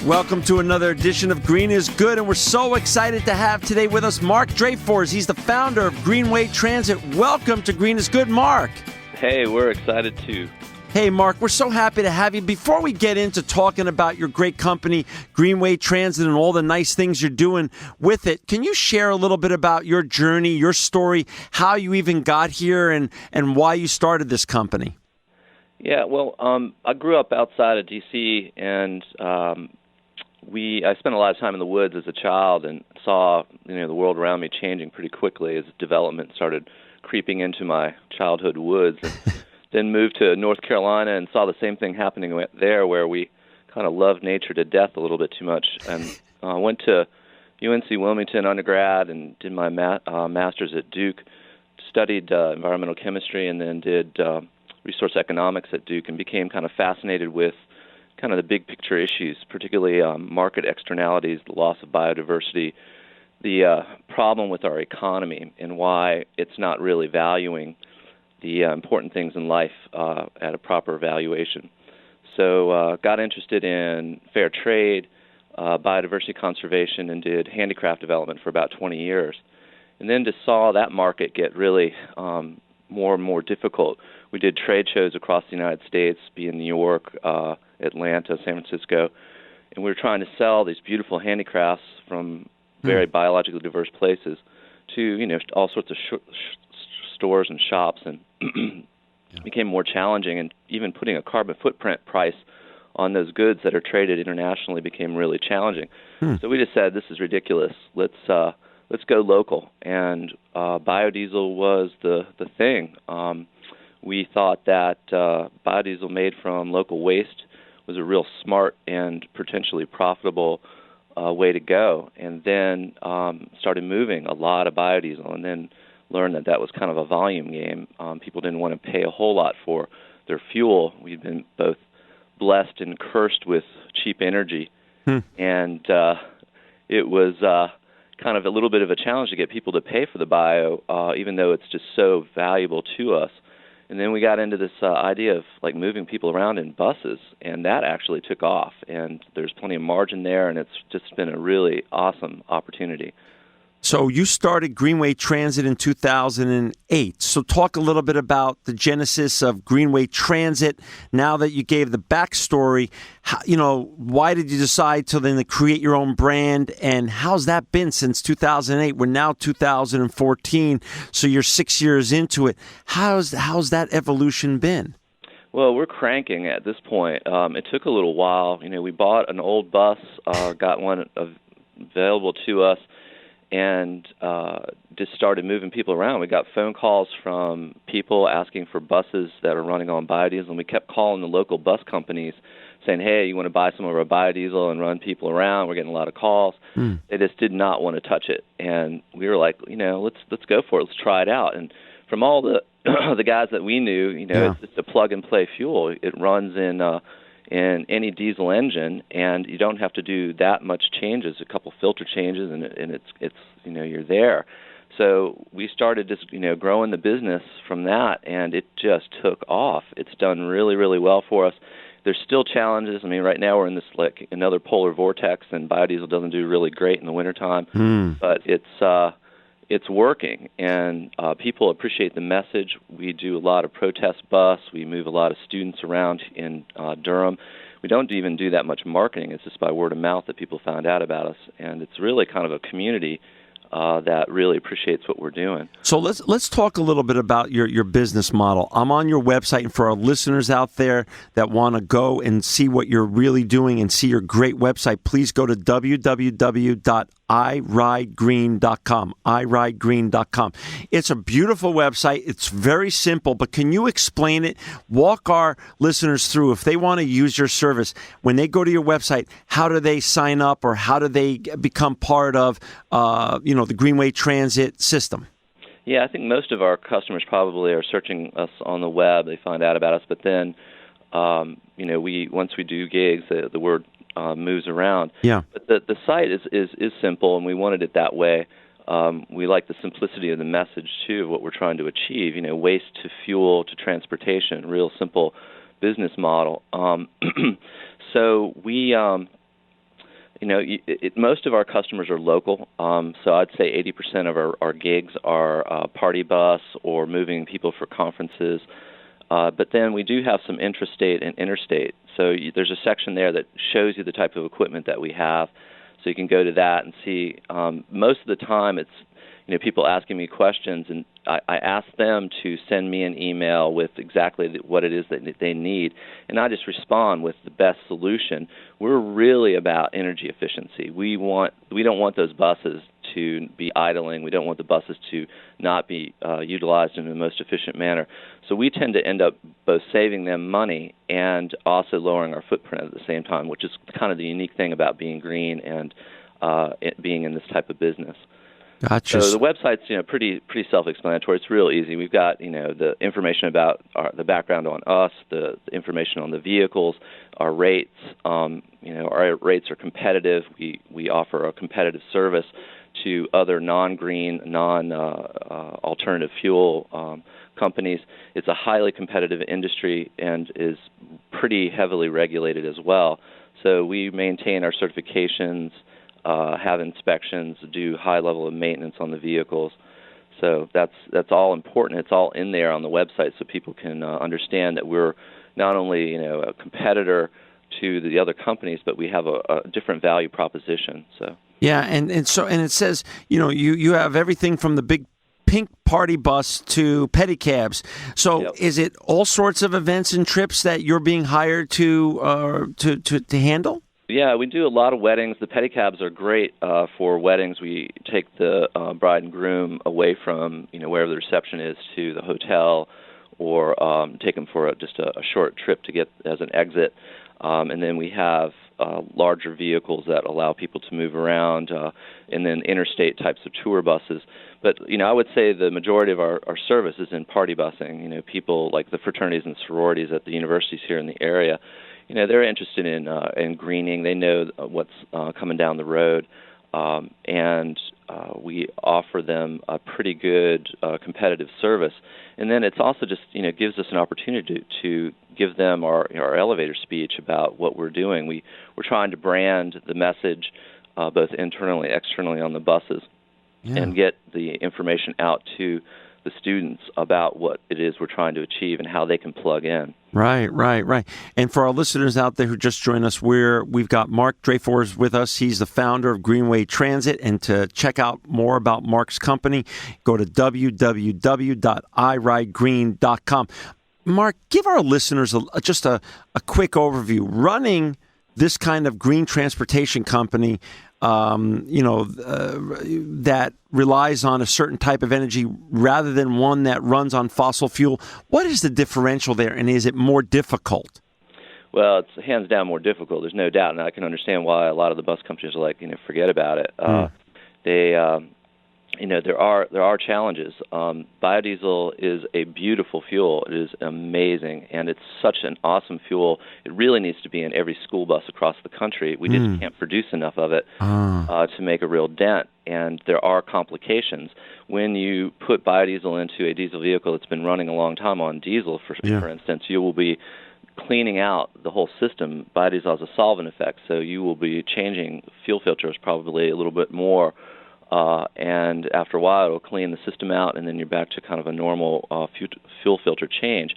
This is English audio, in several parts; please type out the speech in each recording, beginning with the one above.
Welcome to another edition of Green is Good, and we're so excited to have today with us Marc Dreyfors. He's the founder of Greenway Transit. Welcome to Green is Good, Marc. Hey, we're excited too. Hey, Marc, we're so happy to have you. Before we get into talking about your great company, Greenway Transit, and all the nice things you're doing with it, can you share a little bit about your journey, your story, how you even got here, and why you started this company? Yeah, well, I grew up outside of D.C., and I spent a lot of time in the woods as a child and saw the world around me changing pretty quickly as development started creeping into my childhood woods. And then moved to North Carolina and saw the same thing happening there, where we kind of loved nature to death a little bit too much. And went to UNC Wilmington undergrad and did my master's at Duke, studied environmental chemistry, and then did resource economics at Duke, and became kind of fascinated with kind of the big picture issues, particularly market externalities, the loss of biodiversity, the problem with our economy, and why it's not really valuing the important things in life at a proper valuation. So got interested in fair trade, biodiversity conservation, and did handicraft development for about 20 years. And then just saw that market get really more and more difficult. We did trade shows across the United States, be in New York, Atlanta, San Francisco, and we were trying to sell these beautiful handicrafts from very biologically diverse places to all sorts of stores and shops, and it became more challenging, and even putting a carbon footprint price on those goods that are traded internationally became really challenging. So we just said, this is ridiculous. Let's go local, and biodiesel was the thing. We thought that biodiesel made from local waste was a real smart and potentially profitable way to go, and then started moving a lot of biodiesel, and then learned that was kind of a volume game. People didn't want to pay a whole lot for their fuel. We've been both blessed and cursed with cheap energy, and it was kind of a little bit of a challenge to get people to pay for the bio, even though it's just so valuable to us. And then we got into this idea of like moving people around in buses, and that actually took off. And there's plenty of margin there, and it's just been a really awesome opportunity. So you started Greenway Transit in 2008. So talk a little bit about the genesis of Greenway Transit. Now that you gave the backstory, why did you decide to then create your own brand, and how's that been since 2008? We're now 2014, so you're 6 years into it. How's that evolution been? Well, we're cranking at this point. It took a little while. We bought an old bus, got one available to us, and just started moving people around. We got phone calls from people asking for buses that are running on biodiesel, and we kept calling the local bus companies saying, hey, you want to buy some of our biodiesel and run people around? We're getting a lot of calls. They just did not want to touch it. And we were like, let's go for it. Let's try it out. And from all the the guys that we knew, it's just a plug-and-play fuel. It runs in any diesel engine, and you don't have to do that much changes, a couple filter changes, and it's you're there. So we started just growing the business from that, and it just took off. It's done really, really well for us. There's still challenges. I mean, right now we're in this like another polar vortex, and biodiesel doesn't do really great in the wintertime, but it's working, and people appreciate the message. We do a lot of protest bus. We move a lot of students around in Durham. We don't even do that much marketing. It's just by word of mouth that people found out about us, and it's really kind of a community that really appreciates what we're doing. So let's talk a little bit about your business model. I'm on your website, and for our listeners out there that want to go and see what you're really doing and see your great website, please go to www.iridegreen.com. iridegreen.com. It's a beautiful website. It's very simple, but can you explain it? Walk our listeners through, if they want to use your service, when they go to your website, how do they sign up, or how do they become part of the Greenway Transit system? Yeah, I think most of our customers probably are searching us on the web. They find out about us, but then, once we do gigs, the word moves around. Yeah. But the site is simple, and we wanted it that way. We like the simplicity of the message too, of what we're trying to achieve. Waste to fuel to transportation, real simple business model. So we Most of our customers are local, so I'd say 80% of our gigs are party bus or moving people for conferences. But then we do have some intrastate and interstate. So there's a section there that shows you the type of equipment that we have. So you can go to that and see. Most of the time it's people asking me questions, and I ask them to send me an email with exactly what it is that they need, and I just respond with the best solution. We're really about energy efficiency. We don't want those buses to be idling. We don't want the buses to not be utilized in the most efficient manner. So we tend to end up both saving them money and also lowering our footprint at the same time, which is kind of the unique thing about being green and being in this type of business. Gotcha. So the website's pretty self-explanatory. It's real easy. We've got the information about the background on us, the information on the vehicles, our rates. Our rates are competitive. We offer a competitive service to other non-green, non-alternative fuel companies. It's a highly competitive industry and is pretty heavily regulated as well. So we maintain our certifications, have inspections, do high level of maintenance on the vehicles. So that's all important. It's all in there on the website, so people can understand that we're not only a competitor to the other companies, but we have a different value proposition. So yeah, and it says you have everything from the big pink party bus to pedicabs. So yep. Is it all sorts of events and trips that you're being hired to handle? Yeah, we do a lot of weddings. The pedicabs are great for weddings. We take the bride and groom away from wherever the reception is to the hotel, or take them for just a short trip to get as an exit. And then we have larger vehicles that allow people to move around, and then interstate types of tour buses. But I would say the majority of our service is in party busing. People like the fraternities and sororities at the universities here in the area. They're interested in greening. They know what's coming down the road, and we offer them a pretty good competitive service. And then it's also just gives us an opportunity to give them our elevator speech about what we're doing. We're trying to brand the message both internally and externally on the buses, and get the information out to the students about what it is we're trying to achieve and how they can plug in. Right. And for our listeners out there who just joined us, we've got Marc Dreyfors with us. He's the founder of Greenway Transit. And to check out more about Marc's company, go to www.iridegreen.com. Marc, give our listeners just a quick overview. Running this kind of green transportation company, that relies on a certain type of energy rather than one that runs on fossil fuel. What is the differential there, and is it more difficult? Well, it's hands down more difficult. There's no doubt, and I can understand why a lot of the bus companies are like, forget about it. There are challenges. Biodiesel is a beautiful fuel. It is amazing, and it's such an awesome fuel. It really needs to be in every school bus across the country. We just can't produce enough of it to make a real dent, and there are complications. When you put biodiesel into a diesel vehicle that's been running a long time on diesel, for instance, you will be cleaning out the whole system. Biodiesel has a solvent effect, so you will be changing fuel filters probably a little bit more. And after a while, it'll clean the system out, and then you're back to kind of a normal fuel filter change.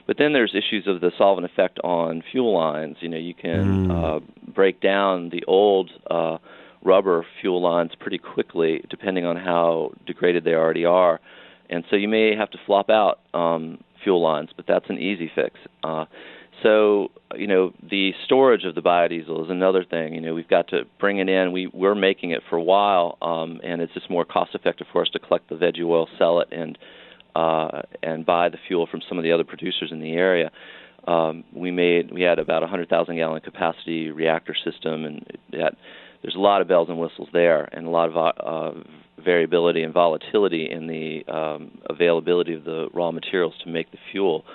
But then there's issues of the solvent effect on fuel lines. You can break down the old rubber fuel lines pretty quickly, depending on how degraded they already are. And so you may have to flop out fuel lines, but that's an easy fix. So, the storage of the biodiesel is another thing. We've got to bring it in. We're making it for a while, and it's just more cost-effective for us to collect the veggie oil, sell it, and buy the fuel from some of the other producers in the area. We had about 100,000-gallon capacity reactor system, and there's a lot of bells and whistles there, and a lot of variability and volatility in the availability of the raw materials to make the fuel.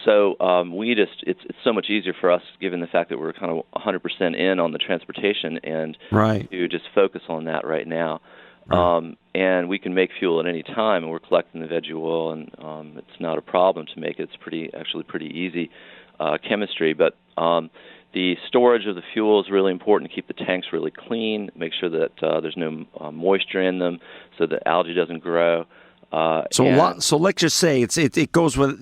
So it's so much easier for us, given the fact that we're kind of 100% in on the transportation, and to just focus on that right now. Right. And we can make fuel at any time, and we're collecting the veggie oil, and it's not a problem to make it. It's actually pretty easy chemistry. But The storage of the fuel is really important to keep the tanks really clean, make sure that there's no moisture in them so that algae doesn't grow. So let's just say it goes with,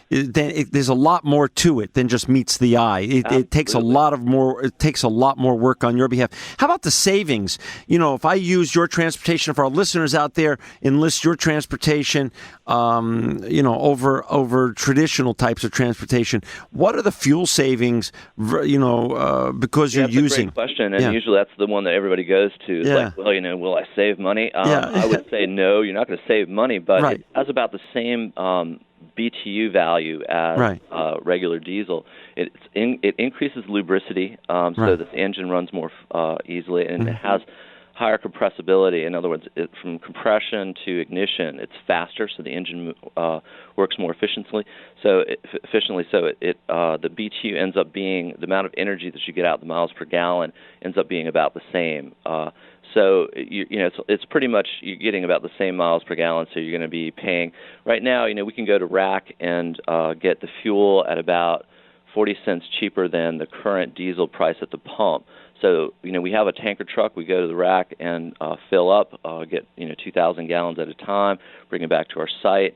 there's a lot more to it than just meets the eye. It takes a lot more work on your behalf. How about the savings? If I use your transportation, if our listeners out there enlist your transportation, over traditional types of transportation, what are the fuel savings? Because you're that's using. A great question, and usually that's the one that everybody goes to. Like, will I save money? I would say no. You're not going to save money. But it has about the same BTU value as regular diesel. It increases lubricity, so that the engine runs more easily, and it has higher compressibility. In other words, from compression to ignition, it's faster, so the engine works more efficiently. So the BTU ends up being the amount of energy that you get out, the miles per gallon, ends up being about the same. So it's pretty much you're getting about the same miles per gallon. So you're going to be paying right now. We can go to rack and get the fuel at about 40 cents cheaper than the current diesel price at the pump. So we have a tanker truck. We go to the rack and fill up, get 2,000 gallons at a time, bring it back to our site,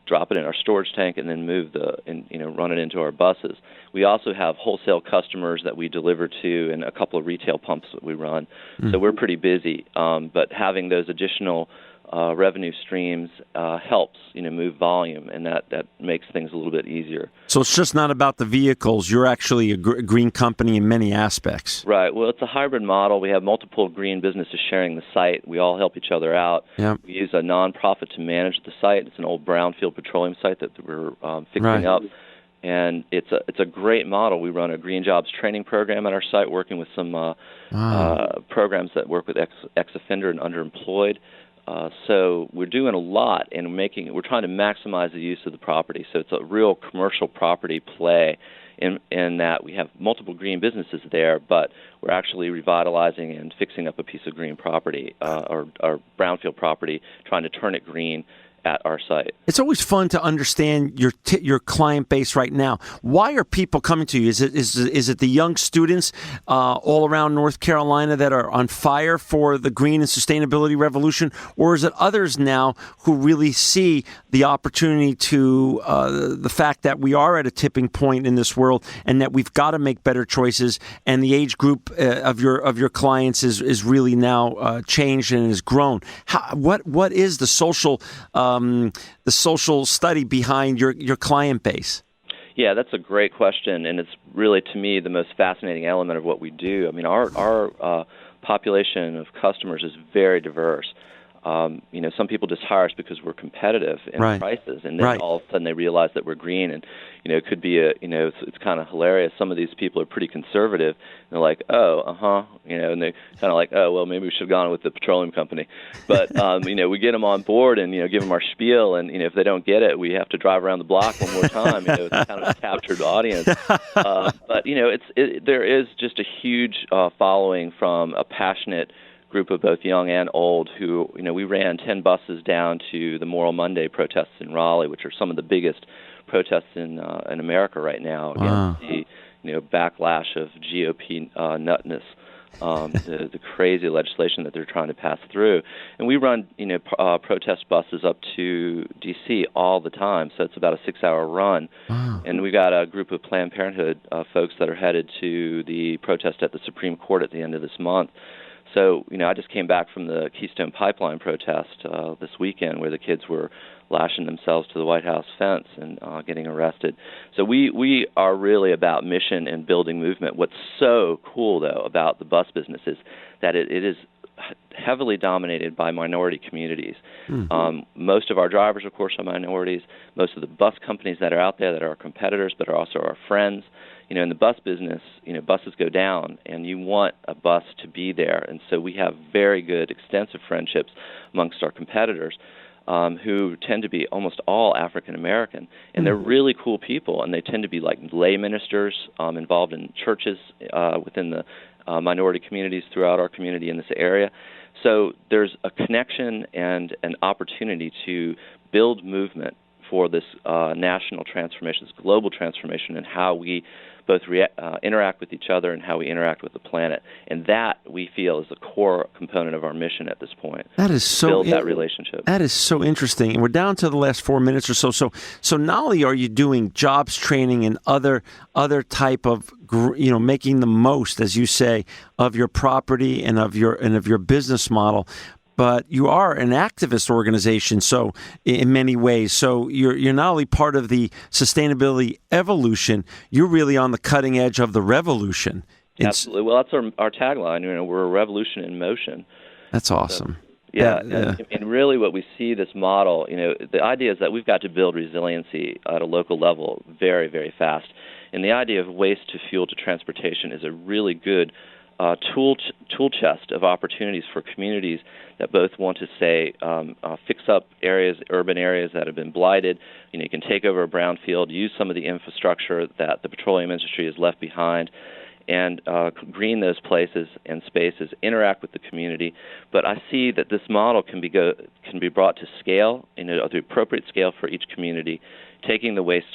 drop it in our storage tank, and then run it into our buses. We also have wholesale customers that we deliver to and a couple of retail pumps that we run. So we're pretty busy. But having those additional revenue streams helps, move volume, and that makes things a little bit easier. So it's just not about the vehicles. You're actually a green company in many aspects. Right. Well, it's a hybrid model. We have multiple green businesses sharing the site. We all help each other out. Yep. We use a nonprofit to manage the site. It's an old brownfield petroleum site that we're fixing up. And it's a great model. We run a green jobs training program at our site, working with some programs that work with ex-offender and underemployed. So we're doing a lot, and we're trying to maximize the use of the property. So it's a real commercial property play in that we have multiple green businesses there, but we're actually revitalizing and fixing up a piece of green property or brownfield property, trying to turn it green at our site. It's always fun to understand your client base right now. Why are people coming to you? Is it the young students all around North Carolina that are on fire for the green and sustainability revolution, or is it others now who really see the opportunity to the fact that we are at a tipping point in this world and that we've got to make better choices, and the age group of your clients is really now changed and has grown? What is the social study behind your client base? Yeah, that's a great question, and it's really, to me, the most fascinating element of what we do. I mean, our population of customers is very diverse. Some people just hire us because we're competitive in prices, and then all of a sudden they realize that we're green, and it could be it's kind of hilarious. Some of these people are pretty conservative, and they're like, and they kind of like, oh, well, maybe we should have gone with the petroleum company, but we get them on board and give them our spiel, and if they don't get it, we have to drive around the block one more time. It's kind of a captured audience, but there is just a huge following from a passionate group of both young and old who, we ran 10 buses down to the Moral Monday protests in Raleigh, which are some of the biggest protests in America right now against the backlash of GOP nutness, the crazy legislation that they're trying to pass through. And we run, protest buses up to D.C. all the time, so it's about a 6-hour run. And we've got a group of Planned Parenthood folks that are headed to the protest at the Supreme Court at the end of this month. So, I just came back from the Keystone Pipeline protest this weekend, where the kids were lashing themselves to the White House fence and getting arrested. So we are really about mission and building movement. What's so cool, though, about the bus business is that it is heavily dominated by minority communities. Most of our drivers, of course, are minorities. Most of the bus companies that are out there that are our competitors but are also our friends. In the bus business, buses go down, and you want a bus to be there. And so we have very good, extensive friendships amongst our competitors who tend to be almost all African American. And they're really cool people, and they tend to be like lay ministers involved in churches within the minority communities throughout our community in this area. So there's a connection and an opportunity to build movement for this national transformation, this global transformation, and how we both interact with each other and how we interact with the planet. And that, we feel, is a core component of our mission at this point. That is so build that relationship. That is so interesting. And we're down to the last 4 minutes or so. So not only are you doing jobs training and other type of, making the most, as you say, of your property and of your business model, but you are an activist organization, so in many ways. So you're not only part of the sustainability evolution, you're really on the cutting edge of the revolution. Absolutely. Well, that's our tagline. We're a revolution in motion. That's awesome. So, and really what we see this model, the idea is that we've got to build resiliency at a local level very, very fast. And the idea of waste to fuel to transportation is a really good tool chest of opportunities for communities that both want to say fix up urban areas that have been blighted. You can take over a brownfield, use some of the infrastructure that the petroleum industry has left behind, and green those places and spaces, interact with the community. But I see that this model can be brought to scale, the appropriate scale for each community, taking the waste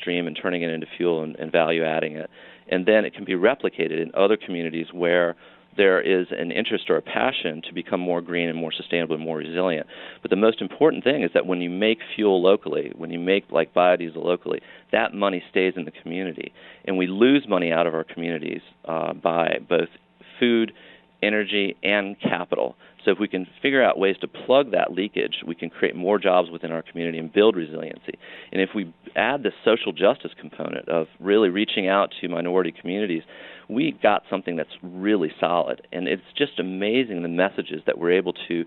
stream and turning it into fuel and value adding it. And then it can be replicated in other communities where there is an interest or a passion to become more green and more sustainable and more resilient. But the most important thing is that when you make fuel locally, when you make like biodiesel locally, that money stays in the community. And we lose money out of our communities by both food, energy, and capital. So if we can figure out ways to plug that leakage, we can create more jobs within our community and build resiliency. And if we add the social justice component of really reaching out to minority communities, we got something that's really solid. And it's just amazing the messages that we're able to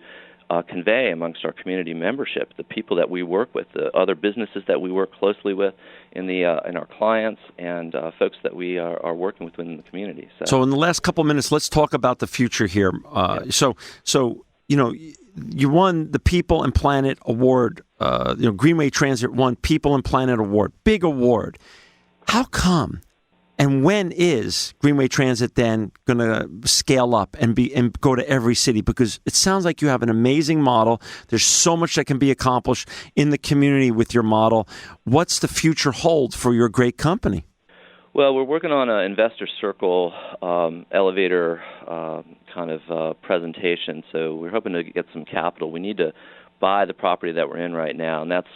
convey amongst our community membership, the people that we work with, the other businesses that we work closely with, in our clients, and folks that we are working with within the community. So in the last couple minutes, let's talk about the future here. So you won the People and Planet Award. Greenway Transit won People and Planet Award, big award. How come? And when is Greenway Transit then going to scale up and go to every city? Because it sounds like you have an amazing model. There's so much that can be accomplished in the community with your model. What's the future hold for your great company? Well, we're working on an investor circle elevator kind of presentation. So we're hoping to get some capital. We need to buy the property that we're in right now, and that's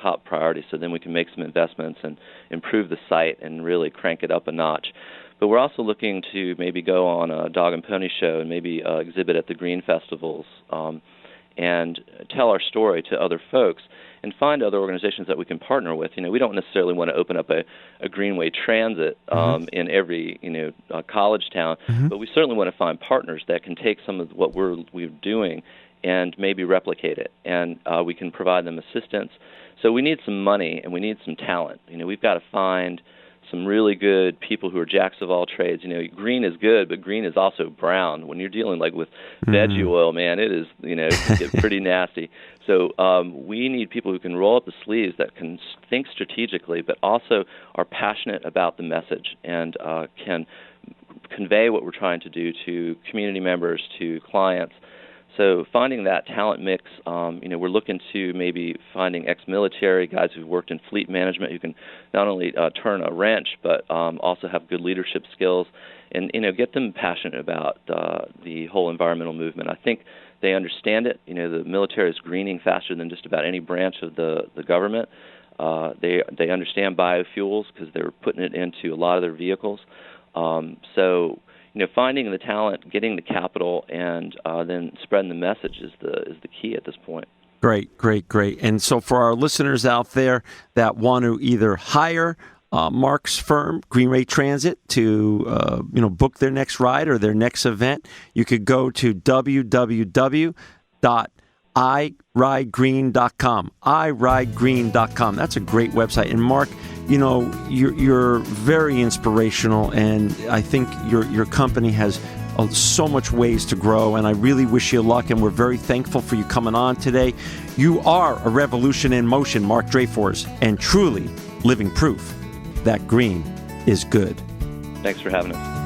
top priority. So then we can make some investments and improve the site and really crank it up a notch. But we're also looking to maybe go on a dog and pony show and maybe exhibit at the green festivals and tell our story to other folks and find other organizations that we can partner with. We don't necessarily want to open up a Greenway Transit in every college town, but we certainly want to find partners that can take some of what we're doing and maybe replicate it, and we can provide them assistance. So we need some money and we need some talent. We've got to find some really good people who are jacks of all trades. Green is good, but green is also brown. When you're dealing with veggie oil, man, it is it can get pretty nasty. So we need people who can roll up the sleeves, that can think strategically, but also are passionate about the message and can convey what we're trying to do to community members, to clients. So finding that talent mix, we're looking to maybe finding ex-military guys who've worked in fleet management who can not only turn a wrench, but also have good leadership skills, and get them passionate about the whole environmental movement. I think they understand it. The military is greening faster than just about any branch of the government. They understand biofuels because they're putting it into a lot of their vehicles. Finding the talent, getting the capital, and then spreading the message is the key at this point. Great. And so for our listeners out there that want to either hire Marc's firm, Greenway Transit, to book their next ride or their next event, you could go to www.iridegreen.com. iridegreen.com. That's a great website. And Marc, you're very inspirational, and I think your company has so much ways to grow, and I really wish you luck, and we're very thankful for you coming on today. You are a revolution in motion, Marc Dreyfors, and truly living proof that green is good. Thanks for having us.